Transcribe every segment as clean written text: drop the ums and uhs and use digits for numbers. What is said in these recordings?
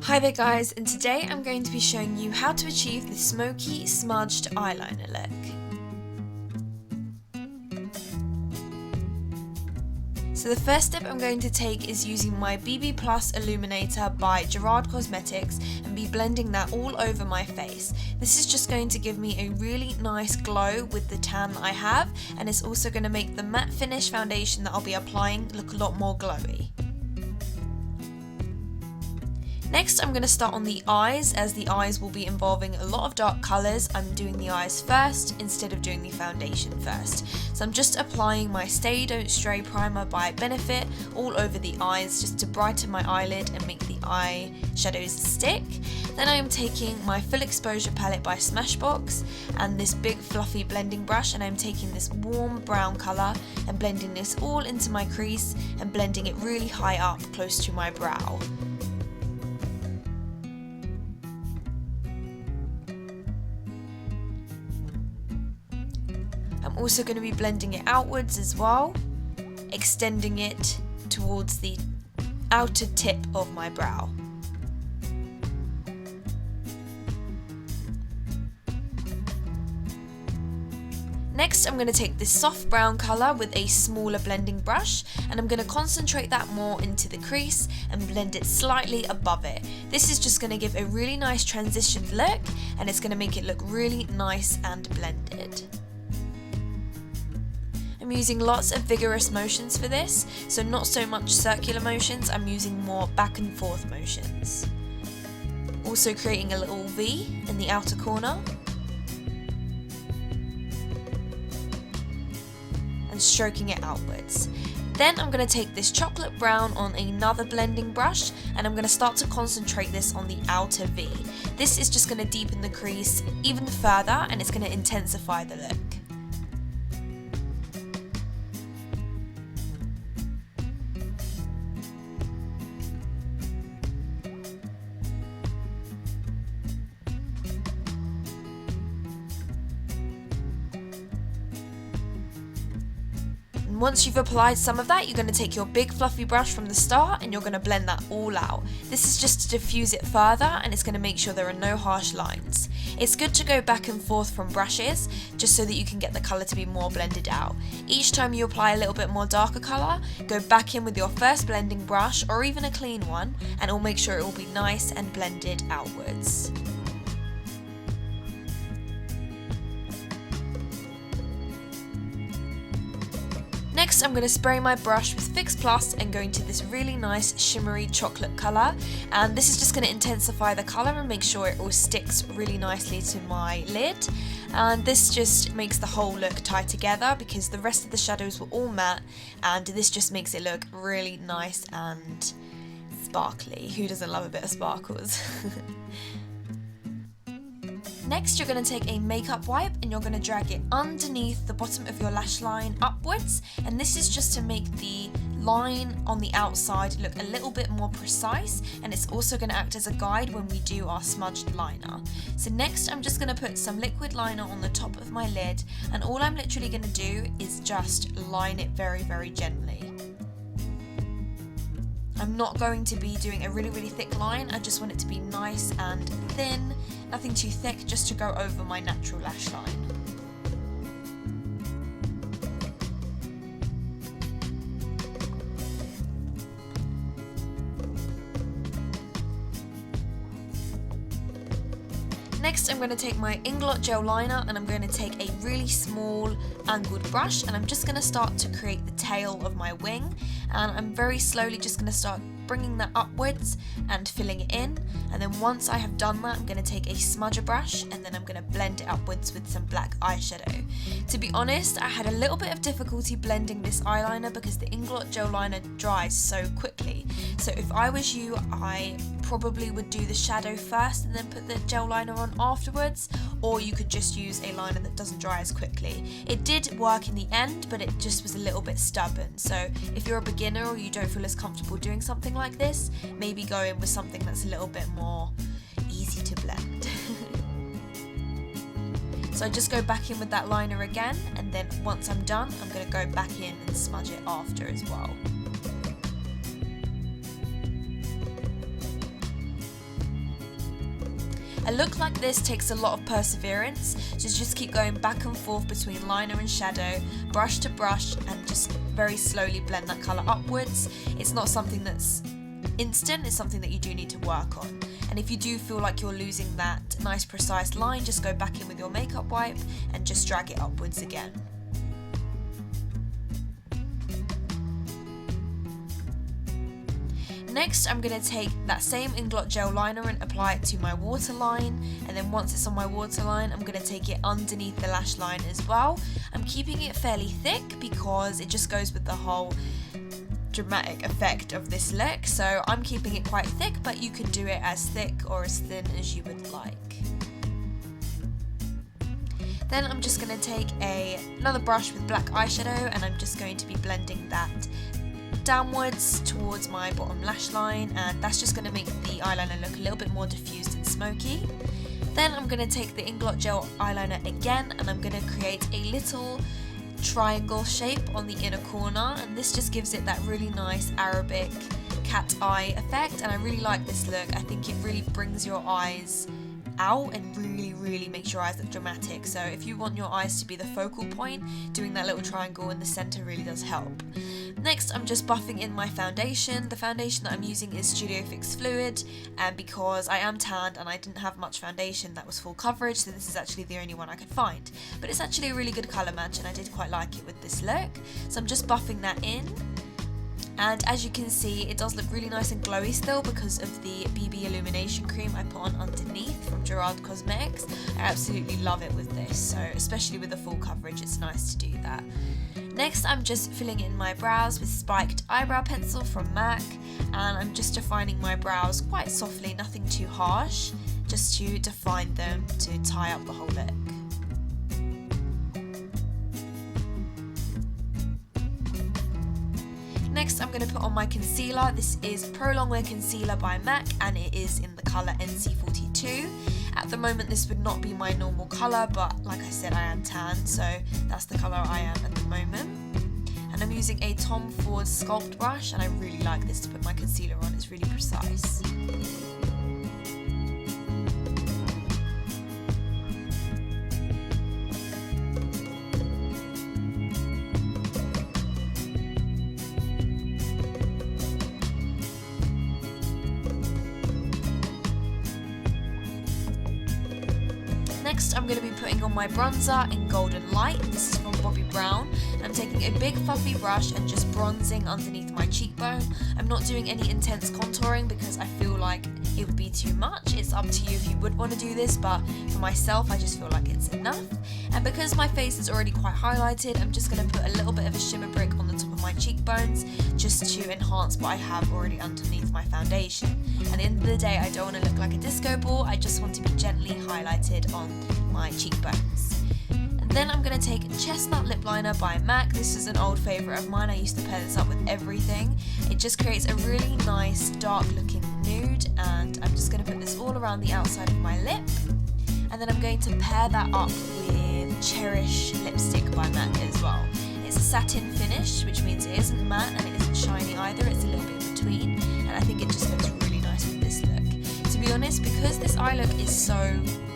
Hi there guys, and today I'm going to be showing you how to achieve the smoky smudged eyeliner look. So the first step I'm going to take is using my BB Plus Illuminator by Gerard Cosmetics and be blending that all over my face. This is just going to give me a really nice glow with the tan that I have, and it's also going to make the matte finish foundation that I'll be applying look a lot more glowy. Next, I'm going to start on the eyes, as the eyes will be involving a lot of dark colours. I'm doing the eyes first instead of doing the foundation first. So I'm just applying my Stay Don't Stray primer by Benefit all over the eyes just to brighten my eyelid and make the eye shadows stick. Then I am taking my Full Exposure palette by Smashbox and this big fluffy blending brush, and I'm taking this warm brown colour and blending this all into my crease and blending it really high up close to my brow. I'm also going to be blending it outwards as well, extending it towards the outer tip of my brow. Next, I'm going to take this soft brown colour with a smaller blending brush, and I'm going to concentrate that more into the crease and blend it slightly above it. This is just going to give a really nice transitioned look, and it's going to make it look really nice and blended. I'm using lots of vigorous motions for this, so not so much circular motions, I'm using more back and forth motions. Also creating a little V in the outer corner. And stroking it outwards. Then I'm going to take this chocolate brown on another blending brush, and I'm going to start to concentrate this on the outer V. This is just going to deepen the crease even further, and it's going to intensify the look. Once you've applied some of that, you're going to take your big fluffy brush from the start and you're going to blend that all out. This is just to diffuse it further, and it's going to make sure there are no harsh lines. It's good to go back and forth from brushes just so that you can get the colour to be more blended out. Each time you apply a little bit more darker colour, go back in with your first blending brush or even a clean one, and it'll make sure it will be nice and blended outwards. Next, I'm going to spray my brush with Fix Plus and go into this really nice shimmery chocolate colour, and this is just going to intensify the colour and make sure it all sticks really nicely to my lid. And this just makes the whole look tie together because the rest of the shadows were all matte, and this just makes it look really nice and sparkly. Who doesn't love a bit of sparkles? Next, you're going to take a makeup wipe and you're going to drag it underneath the bottom of your lash line upwards, and this is just to make the line on the outside look a little bit more precise, and it's also going to act as a guide when we do our smudged liner. So next, I'm just going to put some liquid liner on the top of my lid, and all I'm literally going to do is just line it very, very gently. I'm not going to be doing a really, really thick line, I just want it to be nice and thin, nothing too thick, just to go over my natural lash line. Next, I'm going to take my Inglot gel liner and I'm going to take a really small angled brush, and I'm just going to start to create the tail of my wing, and I'm very slowly just going to start bringing that upwards and filling it in. And then once I have done that, I'm going to take a smudger brush and then I'm going to blend it upwards with some black eyeshadow. To be honest, I had a little bit of difficulty blending this eyeliner because the Inglot gel liner dries so quickly. So if I was you, I probably would do the shadow first and then put the gel liner on afterwards, or you could just use a liner that doesn't dry as quickly. It did work in the end, but it just was a little bit stubborn. So if you're a beginner or you don't feel as comfortable doing something like this, maybe go in with something that's a little bit more easy to blend. So I just go back in with that liner again, and then once I'm done, I'm going to go back in and smudge it after as well. A look like this takes a lot of perseverance, so just keep going back and forth between liner and shadow, brush to brush, and just very slowly blend that colour upwards. It's not something that's instant, it's something that you do need to work on. And if you do feel like you're losing that nice precise line, just go back in with your makeup wipe and just drag it upwards again. Next, I'm going to take that same Inglot gel liner and apply it to my waterline, and then once it's on my waterline, I'm going to take it underneath the lash line as well. I'm keeping it fairly thick because it just goes with the whole dramatic effect of this look, so I'm keeping it quite thick, but you can do it as thick or as thin as you would like. Then I'm just going to take another brush with black eyeshadow, and I'm just going to be blending that downwards towards my bottom lash line, and that's just going to make the eyeliner look a little bit more diffused and smoky. Then I'm going to take the Inglot gel eyeliner again, and I'm going to create a little triangle shape on the inner corner, and this just gives it that really nice Arabic cat eye effect, and I really like this look. I think it really brings your eyes out and really makes your eyes look dramatic. So if you want your eyes to be the focal point, doing that little triangle in the center really does help. Next, I'm just buffing in my foundation. The foundation that I'm using is Studio Fix Fluid, and because I am tanned and I didn't have much foundation that was full coverage, so this is actually the only one I could find. But it's actually a really good colour match, and I did quite like it with this look. So I'm just buffing that in. And as you can see, it does look really nice and glowy still because of the BB Illumination Cream I put on underneath from Gerard Cosmetics. I absolutely love it with this, so especially with the full coverage, it's nice to do that. Next, I'm just filling in my brows with Spiked Eyebrow Pencil from MAC, and I'm just defining my brows quite softly, nothing too harsh, just to define them to tie up the whole look. Next, I'm going to put on my concealer. This is Prolongwear Concealer by MAC, and it is in the colour NC42. At the moment, this would not be my normal colour, but like I said, I am tan, so that's the colour I am at the moment. And I'm using a Tom Ford Sculpt brush, and I really like this to put my concealer on. It's really precise. Next, I'm going to be putting on my bronzer in Golden Light. This is from Bobbi Brown. I'm taking a big fluffy brush and just bronzing underneath my cheekbone. I'm not doing any intense contouring because I feel like it would be too much. It's up to you if you would want to do this, but for myself, I just feel like it's enough. And because my face is already quite highlighted, I'm just going to put a little bit of a shimmer brick on the top of my cheekbones just to enhance what I have already underneath my foundation. And at the end of the day, I don't want to look like a disco ball. I just want to be gently highlighted on my cheekbones. And then I'm going to take Chestnut Lip Liner by MAC. This is an old favourite of mine. I used to pair this up with everything. It just creates a really nice dark looking nude, and I'm just going to put this all around the outside of my lip. And then I'm going to pair that up with Cherish Lipstick by MAC as well. It's a satin finish, which means it isn't matte and it isn't shiny either. It's a little bit in between, and I think it just looks really nice with this look. To be honest, because this eye look is so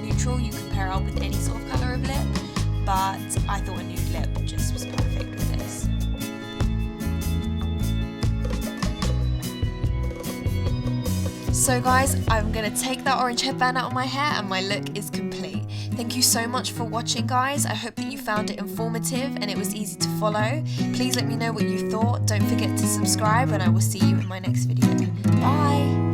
neutral, you can pair it up with any sort of colour of lip, but I thought a nude lip just was perfect with this. So guys, I'm going to take that orange headband out of my hair and my look is complete. Thank you so much for watching, guys. I hope that you found it informative and it was easy to follow. Please let me know what you thought. Don't forget to subscribe, and I will see you in my next video. Bye!